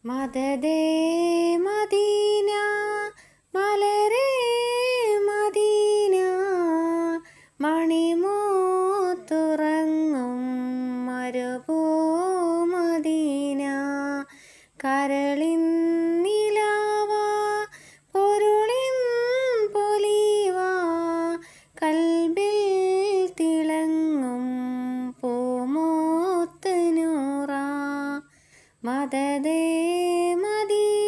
മദദേ Medina മലരേ Medina മണിമൂത്തുറങ്ങും മരുഭൂ Medina കരളിൻ നിലാവ പൊരുളിൻ പൊലിവ കൽബിൽ തിളങ്ങും പൂമൂത്ത് Noora മദദേ Medina